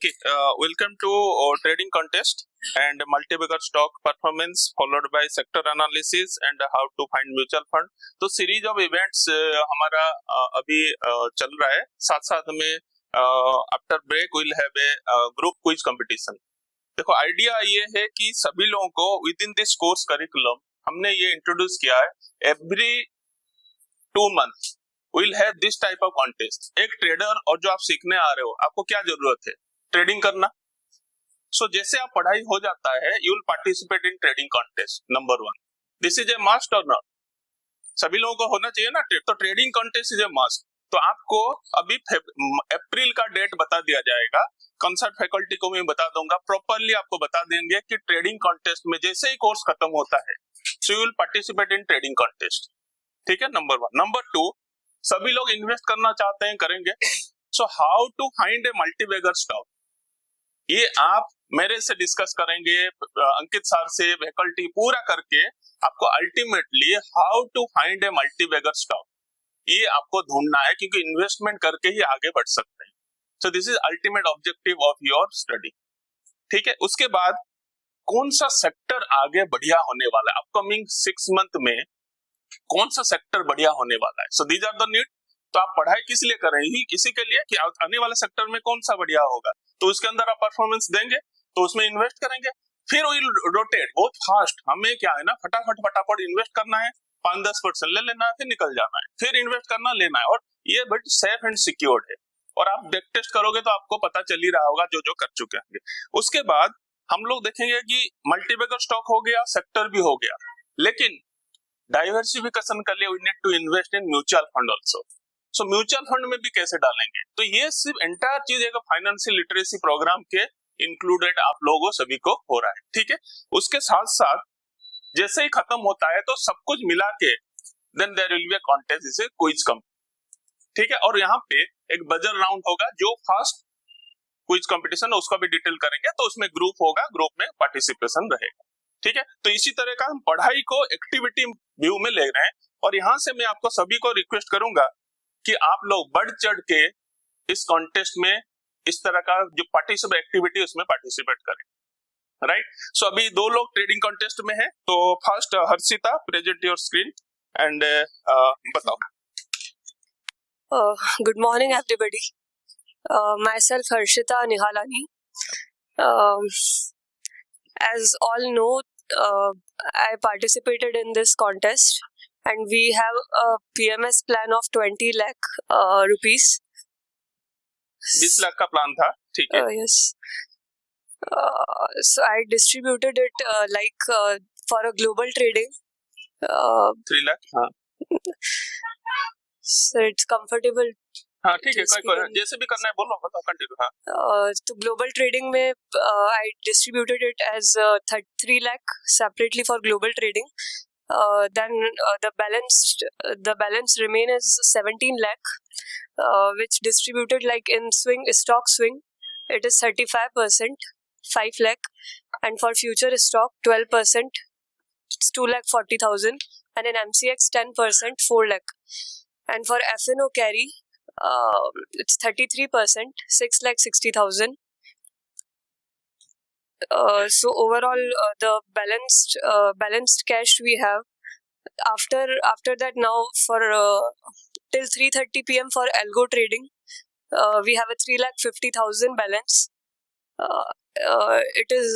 Okay, welcome to trading contest and multi-bagger stock performance followed by sector analysis and how to find mutual fund. तो series of events हमारा अभी चल रहा है, साथ साथ में after break will have a group quiz competition. देखो आइडिया ये है कि सभी लोगों को within this course curriculum हमने ये इंट्रोड्यूस किया है, every 2 month will have this type of contest. एक ट्रेडर और जो आप सीखने आ रहे हो, आपको क्या जरूरत है? ट्रेडिंग करना. सो जैसे आप पढ़ाई हो जाता है, you will participate in trading contest. Number 1, this is a must और नॉट? सभी लोगों को होना चाहिए ना. तो trading contest is a must. तो आपको अभी अप्रैल का डेट बता दिया जाएगा, कंसर्ट फैकल्टी को मैं बता दूंगा, प्रॉपरली आपको बता देंगे कि ट्रेडिंग कॉन्टेस्ट में जैसे ही कोर्स खत्म होता है, so you will participate in trading contest. ठीक है, नंबर 1. नंबर 2, सभी लोग इन्वेस्ट करना चाहते हैं, करेंगे. So how to find a multibagger stock, ये आप मेरे से डिस्कस करेंगे, अंकित सर से, फैकल्टी पूरा करके आपको ultimately how to find a multibagger stock ये आपको ढूंढना है, क्योंकि इन्वेस्टमेंट करके ही आगे बढ़ सकते हैं. So this is ultimate objective of your study. ठीक है, उसके बाद कौन सा सेक्टर आगे बढ़िया होने वाला है, अपकमिंग 6 मंथ में कौन सा सेक्टर बढ़िया होने वाला है. So these are the need. तो आप पढ़ाई किस लिए कर रहे हैं? इसी के लिए कि आने वाले सेक्टर में कौन सा बढ़िया होगा, तो उसके अंदर आप परफॉर्मेंस देंगे, तो उसमें इन्वेस्ट करेंगे. फिर विल रोटेट बहुत फास्ट. हमें क्या है ना, फटाफट इन्वेस्ट करना है, 5-10% ले लेना है, फिर निकल जाना है, फिर इन्वेस्ट करना, लेना है. और ये बट सेफ एंड सिक्योर्ड है. और आप बैक टेस्ट करोगे तो आपको पता चल ही रहा होगा जो जो कर चुके होंगे. उसके बाद हम लोग देखेंगे कि मल्टीबैगर स्टॉक हो गया, सेक्टर भी हो गया, लेकिन डाइवर्सिफिकेशन के लिए we need to invest in mutual fund also. So mutual fund में भी कैसे डालेंगे? तो ये सिर्फ एंटायर चीज एक फाइनेंशियल लिटरेसी प्रोग्राम के इंक्लूडेड आप लोगों सभी को हो रहा है. ठीक है, उसके साथ साथ जैसे ही खत्म होता है तो सब कुछ मिला के then there will be a contest, इसे क्विज कम. ठीक है, और यहाँ पे एक बजर राउंड होगा, जो फर्स्ट क्विज कंपटीशन उसका भी डिटेल करेंगे, तो उसमें ग्रुप होगा, ग्रुप में पार्टिसिपेशन रहेगा. ठीक है, तो इसी तरह का हम पढ़ाई को एक्टिविटी व्यू में ले रहे हैं. और यहाँ से मैं आपको सभी को रिक्वेस्ट करूंगा कि आप लोग बढ़ चढ़ के इस कॉन्टेस्ट में इस तरह का जो पार्टिसिपेट एक्टिविटी उसमें पार्टिसिपेट करें. राइट. सो अभी 2 लोग ट्रेडिंग कॉन्टेस्ट में हैं. तो first Harshita, present your screen and बताओ. Good morning, everybody. Myself Harshita Nihalani. As all know, I participated in this contest, and we have a PMS plan of 20 lakh rupees. 20 lakh का plan था. ठीक है. Yes. So I distributed it for a global trading. 3 lakh. हाँ. So it's comfortable. हाँ ठीक है, कोई जैसे भी करना है बोलो, बताओ, कंटिन्यू. हाँ. तो ग्लोबल ट्रेडिंग में I distributed it as 3 lakh separately for global trading. Then the balance remain is 17 lakh, which distributed like in stock swing, it is 35%, 5 lakh, and for future stock 12%, it's 2,40,000, and in MCX 10%, 4 lakh, and for FNO carry it's 33%, 6,60,000. So overall the balanced cash we have after that. Now for till 3:30 PM for algo trading, we have a 3,50,000 balance. It is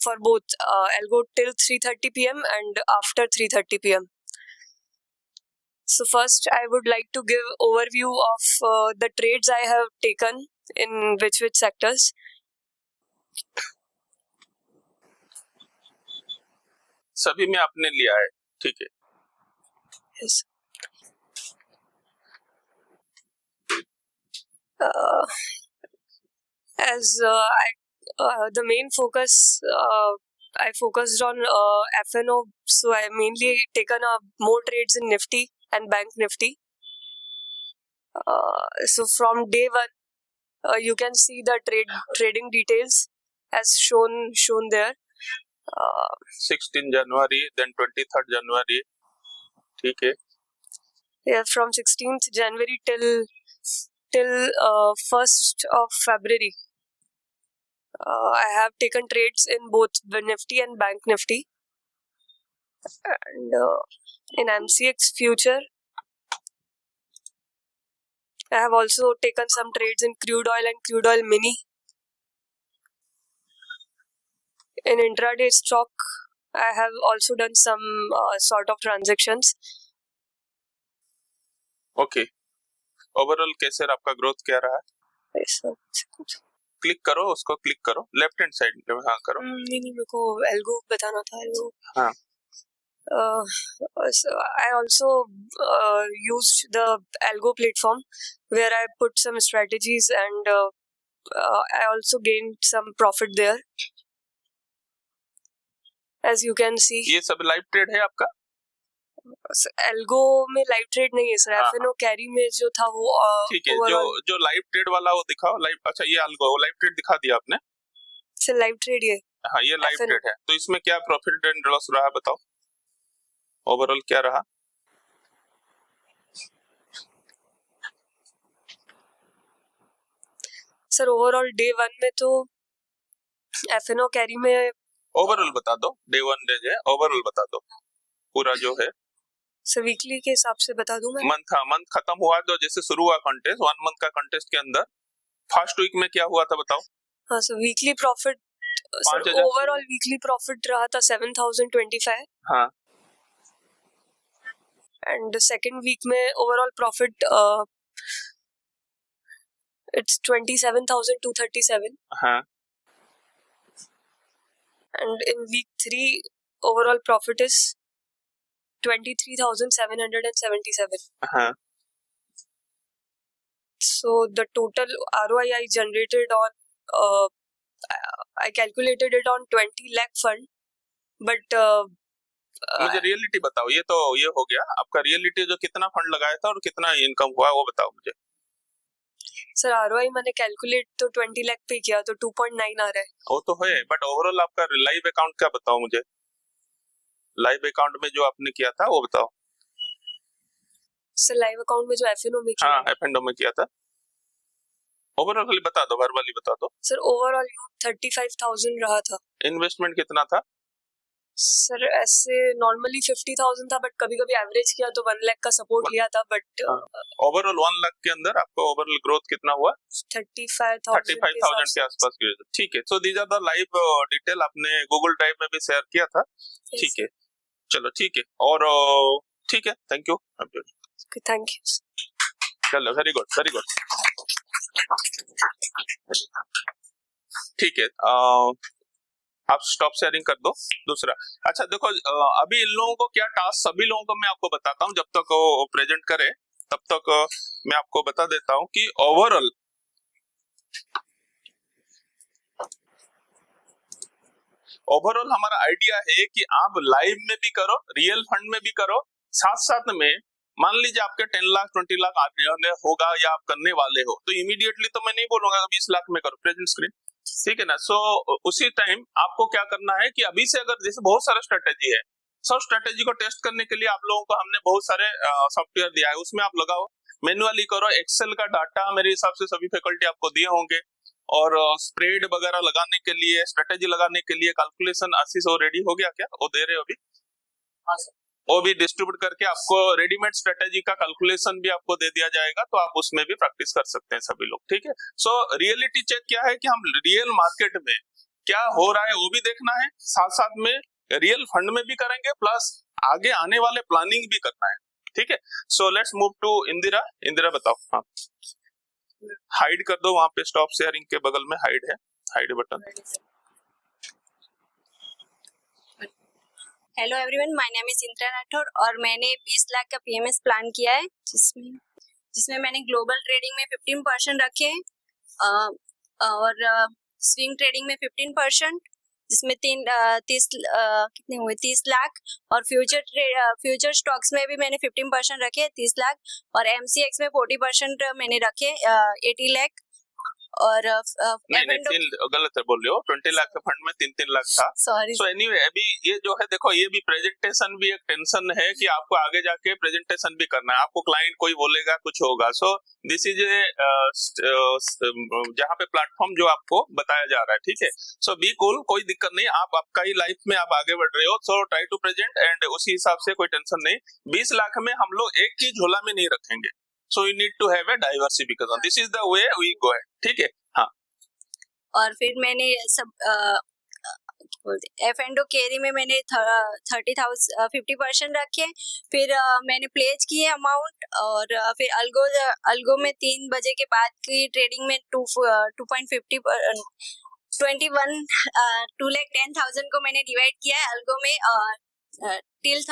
for both algo till 3:30 PM and after 3:30 PM. So first I would like to give overview of the trades I have taken in which sectors. सभी में आपने लिया है. ठीक है. Yes. As the main focus, I focused on FNO, so I mainly taken more trades in Nifty and Bank Nifty. So from day 1, you can see the trading details as shown there. 16 January, then 23rd January. ठीक है. Yeah, from 16th January till 1st of February. I have taken trades in both the Nifty and Bank Nifty. And in MCX future, I have also taken some trades in crude oil and crude oil mini. In intraday stock, I have also done some sort of transactions. Okay, overall कैसे आपका growth क्या रहा है? Yes, sir. Click करो, उसको click करो, left hand side में, हाँ करो। नहीं, मेरे को एल्गो बताना था, एल्गो। हाँ। So I also used the algo platform where I put some strategies and I also gained some profit there. As you can see, ये सब लाइव ट्रेड है आपका? एल्गो में लाइव ट्रेड नहीं है सर, हाँ। एफएनओ कैरी में जो था वो ठीक है, जो लाइव ट्रेड वाला वो दिखाओ, लाइव। अच्छा, ये अलगो लाइव ट्रेड दिखा दिया आपने? सर लाइव ट्रेड ये। हाँ, ये लाइव ट्रेड है। तो इसमें क्या प्रॉफिट एंड लॉस रहा, बताओ ओवरऑल क्या रहा? सर ओवरऑल डे 1 में तो एफएनओ कैरी में ओवरऑल बता दो, डे 1 डे है, ओवरऑल बता दो पूरा जो है। सर वीकली के हिसाब से बता दूं मैं? मंथ खत्म हुआ तो जैसे शुरू हुआ कंटेस्ट, 1 मंथ का कंटेस्ट के अंदर फर्स्ट वीक में क्या हुआ था बताओ? हाँ sir, weekly profit, sir overall weekly profit रहा था 7025। हाँ। एंड सेकंड वीक में ओवरऑल प्रॉफिट इट्स 27237। हाँ। And in week 3, overall profit is 23,777. हाँ। So the total ROI I generated on, I calculated it on 20 lakh fund, but मुझे reality बताओ। ये तो ये हो गया आपका रियलिटी, जो कितना फंड लगाया था और कितना इनकम हुआ वो बताओ मुझे। सर ROI मैंने कैलकुलेट तो 20 लाख पे किया तो 2.9 आ रहा है। वो तो है, बट ओवरऑल आपका लाइव अकाउंट क्या बताओ मुझे? लाइव अकाउंट में जो आपने किया था वो बताओ। सर लाइव अकाउंट में जो एफएनओ में किया, हाँ एफएनओ में किया था, ओवरऑल खाली बता दो, वर्बली बता दो। सर ओवरऑल 35,000 रहा था। इन्वेस्टमेंट कितना था? सर ऐसे नॉर्मली 50,000 था, बट कभी कभी एवरेज किया तो 1 लाख का सपोर्ट लिया था, बट ओवरऑल 1 लाख के अंदर आपका ओवरऑल ग्रोथ कितना हुआ? 35,000 के आसपास की। ठीक है, so these are the live detail आपने गूगल ड्राइव में भी शेयर किया था। ठीक है, चलो ठीक है, और ठीक है, थैंक यू। Thank you. चलो, वेरी गुड वेरी गुड। ठीक है, आप स्टॉप शेयरिंग कर दो। दूसरा, अच्छा देखो, अभी इन लोगों को क्या टास्क, सभी लोगों को मैं आपको बताता हूँ, जब तक वो प्रेजेंट करे तब तक मैं आपको बता देता हूँ कि ओवरऑल हमारा आइडिया है कि आप लाइव में भी करो, रियल फंड में भी करो, साथ साथ में मान लीजिए आपके 10 लाख 20 लाख होगा या आप करने वाले हो, तो इमीडिएटली तो मैं नहीं बोलूंगा 20 लाख में करो प्रेजेंट स्क्रीन, ठीक है ना। सो उसी टाइम आपको क्या करना है कि अभी से, अगर जैसे बहुत सारा स्ट्रेटेजी है, सब स्ट्रेटेजी को टेस्ट करने के लिए आप लोगों को हमने बहुत सारे सॉफ्टवेयर दिया है, उसमें आप लगाओ, मैन्युअली करो। एक्सेल का डाटा मेरे हिसाब से सभी फैकल्टी आपको दिए होंगे, और स्प्रेड वगैरह लगाने के लिए, स्ट्रेटेजी लगाने के लिए कैलकुलेशन आशीष वो रेडी हो गया क्या? वो दे रहे हो अभी? हाँ सर, वो भी डिस्ट्रीब्यूट करके आपको रेडीमेड स्ट्रेटेजी का कैलकुलेशन भी आपको दे दिया जाएगा, तो आप उसमें भी प्रैक्टिस कर सकते हैं सभी लोग, ठीक है। सो रियलिटी चेक क्या है कि हम रियल मार्केट में क्या हो रहा है वो भी देखना है, साथ साथ में रियल फंड में भी करेंगे, प्लस आगे आने वाले प्लानिंग भी करना है, ठीक है। So let's move to Indira. Indira बताओ। हाँ, हाइड कर दो, वहां पे स्टॉप शेयरिंग के बगल में हाइड है, hide button. Hello everyone, my name is Indira Rathore और मैंने 20 लाख का पीएमएस प्लान किया है, जिसमें मैंने ग्लोबल ट्रेडिंग में 15% रखे और स्विंग ट्रेडिंग में 15%, जिसमें 30 लाख, और फ्यूचर स्टॉक्स में भी मैंने 15% रखे 30 लाख, और एमसीएक्स में 40% मैंने रखे 80 लाख, और नहीं नहीं, गलत है बोल रहे हो, 20 लाख के फंड में 3-3 लाख था। सॉरी सो एनीवे अभी ये जो है देखो, ये भी प्रेजेंटेशन भी एक टेंशन है कि आपको आगे जाके प्रेजेंटेशन भी करना है, आपको क्लाइंट कोई बोलेगा कुछ होगा। सो दिस इज ए जहाँ पे प्लेटफॉर्म जो आपको बताया जा रहा है, ठीक है। सो बी कूल, कोई दिक्कत नहीं, आप आपका ही लाइफ में आप आगे बढ़ रहे हो, so try to present and उसी हिसाब से कोई टेंशन नहीं। 20 लाख में हम लोग एक ही झोला में नहीं रखेंगे, so you need to have a diversification, this is the way we go है, ठीक है। हाँ, और फिर मैंने सब F&O कैरी में मैंने 50% रखे, फिर मैंने प्लेज किए अमाउंट, और फिर अल्गो में 3 बजे के बाद की ट्रेडिंग में 2.10,000 को मैंने डिवाइड किया है अल्गो में टिल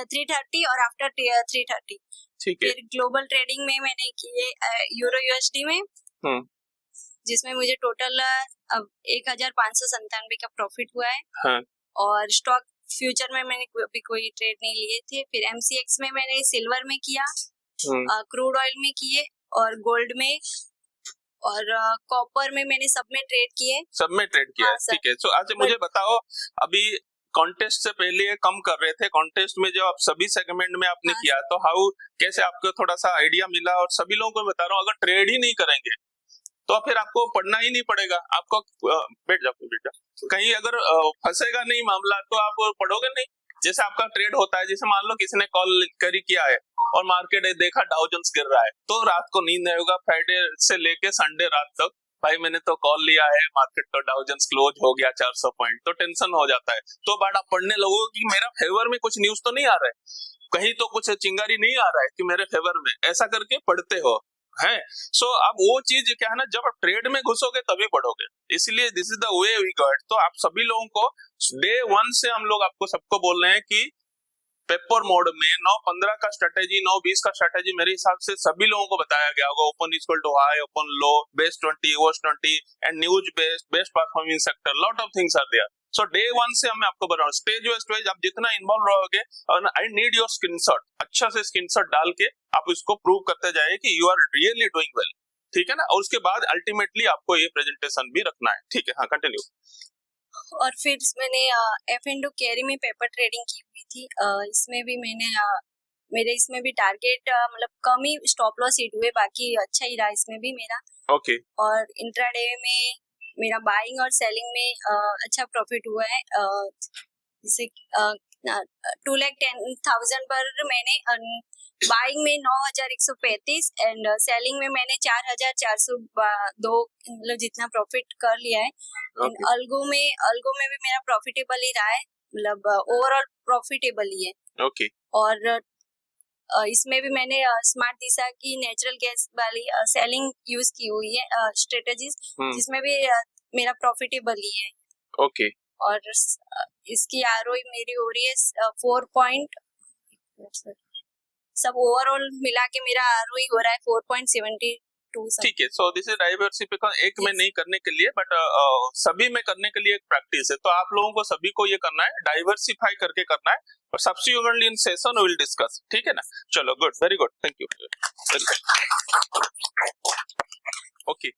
330 और आफ्टर 330। ठीक है। फिर ग्लोबल ट्रेडिंग में मैंने किए यूरो USD में, जिसमें मुझे टोटल 1,597 का प्रॉफिट हुआ है। हाँ। और स्टॉक फ्यूचर में मैंने अभी कोई ट्रेड नहीं लिए थे। फिर MCX में मैंने सिल्वर में किया, क्रूड ऑयल में किए, और गोल्ड में, और कॉपर में मैंने सब में ट्रेड किए। सब में ट्रेड किया है, ठीक है। सो आज मुझे बताओ, अभी कॉन्टेस्ट से पहले कम कर रहे थे, कॉन्टेस्ट में जो आप सभी सेगमेंट में आपने किया, तो हाउ कैसे आपको थोड़ा सा आइडिया मिला? और सभी लोगों को बता रहा हूँ, अगर ट्रेड ही नहीं करेंगे तो फिर आपको पढ़ना ही नहीं पड़ेगा, आपको बैठ जाओ, कहीं अगर फंसेगा नहीं मामला तो आप पढ़ोगे नहीं। जैसे आपका ट्रेड होता है, जैसे मान लो किसी ने कॉल करी किया है और मार्केट देखा डाउ जोन्स गिर रहा है, तो रात को नींद नहीं होगा, फ्राइडे से लेके संडे रात तक, भाई मैंने तो कॉल लिया है, मार्केट का डाउ जोन्स क्लोज हो गया 400 पॉइंट, तो टेंशन हो जाता है। तो बाद आप पढ़ने लगोगे कि मेरा फेवर में कुछ न्यूज तो नहीं आ रहा है, कहीं तो कुछ चिंगारी नहीं आ रहा है कि मेरे फेवर में, ऐसा करके पढ़ते हो है। सो अब वो चीज क्या है ना, जब आप ट्रेड में घुसोगे तभी पढ़ोगे, इसलिए this is the way we got. तो आप सभी लोगों को डे 1 से हम लोग आपको सबको बोल रहे हैं कि पेपर मोड में 9-15 का स्ट्रेटेजी, 9-20 का स्ट्रेटेजी मेरे हिसाब से सभी लोगों को बताया गया होगा। Open equal to high, open low, best 20, worst 20 and news based, best performing sector, lot of things are there. So day 1 से मैं आपको बता रहा हूँ, स्टेज बाय स्टेज आप जितना इन्वॉल्व रहोगे, और आई नीड योर स्क्रीनशॉट, अच्छा से स्क्रीनशॉट डाल के आप इसको प्रूव करते जाइए कि you are really doing well, ठीक है ना। और उसके बाद अल्टीमेटली आपको ये प्रेजेंटेशन भी रखना है, ठीक है। हाँ, कंटिन्यू। और फिर मैंने F&O कैरी में पेपर ट्रेडिंग की हुई थी, इसमें भी मैंने मेरे इसमें भी टारगेट मतलब कम ही स्टॉप लॉस हिट हुए, बाकी अच्छा ही रहा इसमें भी मेरा। ओके। और इंट्राडे में मेरा बाइंग और सेलिंग में अच्छा प्रॉफिट हुआ है, जैसे 2,10,000 पर मैंने बाइंग में 9,135 एंड सेलिंग में मैंने 4,402 मतलब जितना प्रॉफिट कर लिया है। Okay. अल्गो में भी मेरा प्रॉफिटेबल ही रहा है, मतलब ओवरऑल प्रॉफिटेबल ही है। ओके। और इसमें भी मैंने स्मार्ट दिशा की नेचुरल गैस वाली सेलिंग यूज की हुई है स्ट्रेटेजीज, जिसमें भी मेरा प्रॉफिटेबल ही है। ओके। और इसकी ROI मेरी हो रही है 4 पॉइंट, सब ओवरऑल मिला के मेरा ROI हो रहा है 4.72। ठीक है। सो दिस इज डाइवर्सिफिकेशन, एक में नहीं करने के लिए, बट सभी में करने के लिए एक प्रैक्टिस है। तो आप लोगों को सभी को ये करना है, डाइवर्सिफाई करके करना है, और subsequently in session we will discuss, ठीक है ना। चलो, good, very good, thank you, okay.